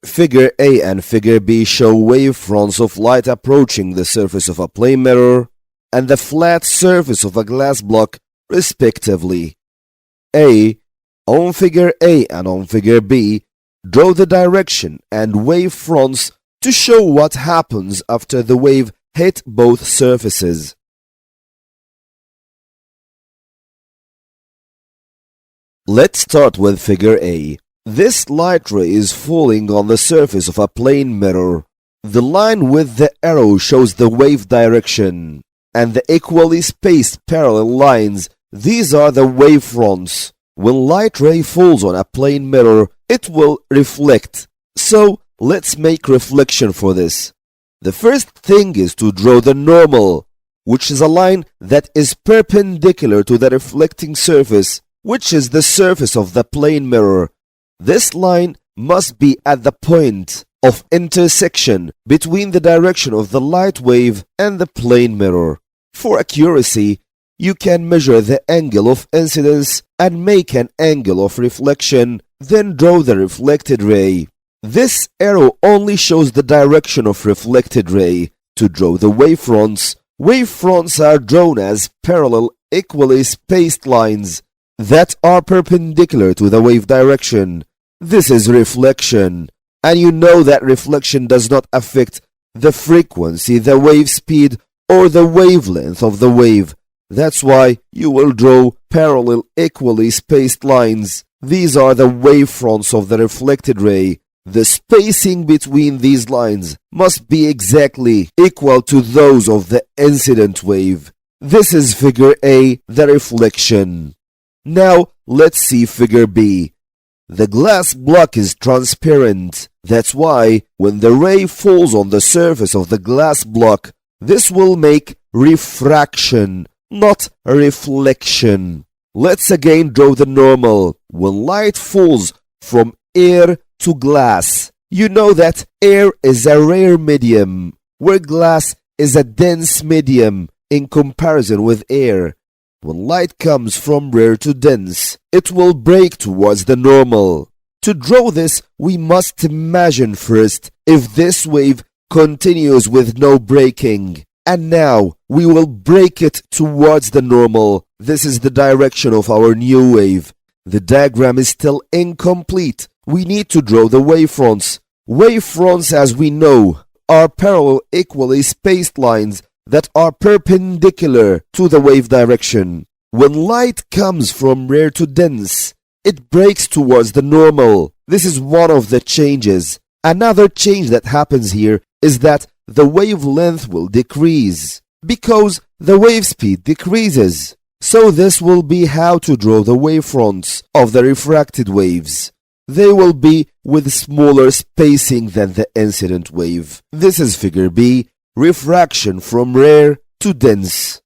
Figure A and Figure B show wavefronts of light approaching the surface of a plane mirror and the flat surface of a glass block, respectively. A. On Figure A and on Figure B, draw the direction and wavefronts to show what happens after the wave hit both surfaces. Let's start with Figure A. This light ray is falling on the surface of a plane mirror. The line with the arrow shows the wave direction, and the equally spaced parallel lines, these are the wavefronts. When light ray falls on a plane mirror, it will reflect. So, let's make reflection for this. The first thing is to draw the normal, which is a line that is perpendicular to the reflecting surface, which is the surface of the plane mirror. This line must be at the point of intersection between the direction of the light wave and the plane mirror. For accuracy, you can measure the angle of incidence and make an angle of reflection, then draw the reflected ray. This arrow only shows the direction of reflected ray. To draw the wavefronts, wavefronts are drawn as parallel, equally spaced lines that are perpendicular to the wave direction. This is reflection, and you know that reflection does not affect the frequency, the wave speed, or the wavelength of the wave. That's why you will draw parallel, equally spaced lines. These are the wavefronts of the reflected ray. The spacing between these lines must be exactly equal to those of the incident wave. This is Figure A, the reflection. Now, let's see Figure B. The glass block is transparent. That's why, when the ray falls on the surface of the glass block, this will make refraction, not reflection. Let's again draw the normal. When light falls from air to glass, you know that air is a rare medium, where glass is a dense medium in comparison with air. When light comes from rare to dense, it will break towards the normal. To draw this, we must imagine first if this wave continues with no breaking. And now, we will break it towards the normal. This is the direction of our new wave. The diagram is still incomplete. We need to draw the wavefronts. Wavefronts, as we know, are parallel, equally spaced lines that are perpendicular to the wave direction. When light comes from rare to dense, it breaks towards the normal. This is one of the changes. Another change that happens here is that the wavelength will decrease because the wave speed decreases. So this will be how to draw the wavefronts of the refracted waves. They will be with smaller spacing than the incident wave. This is Figure B, refraction from rare to dense.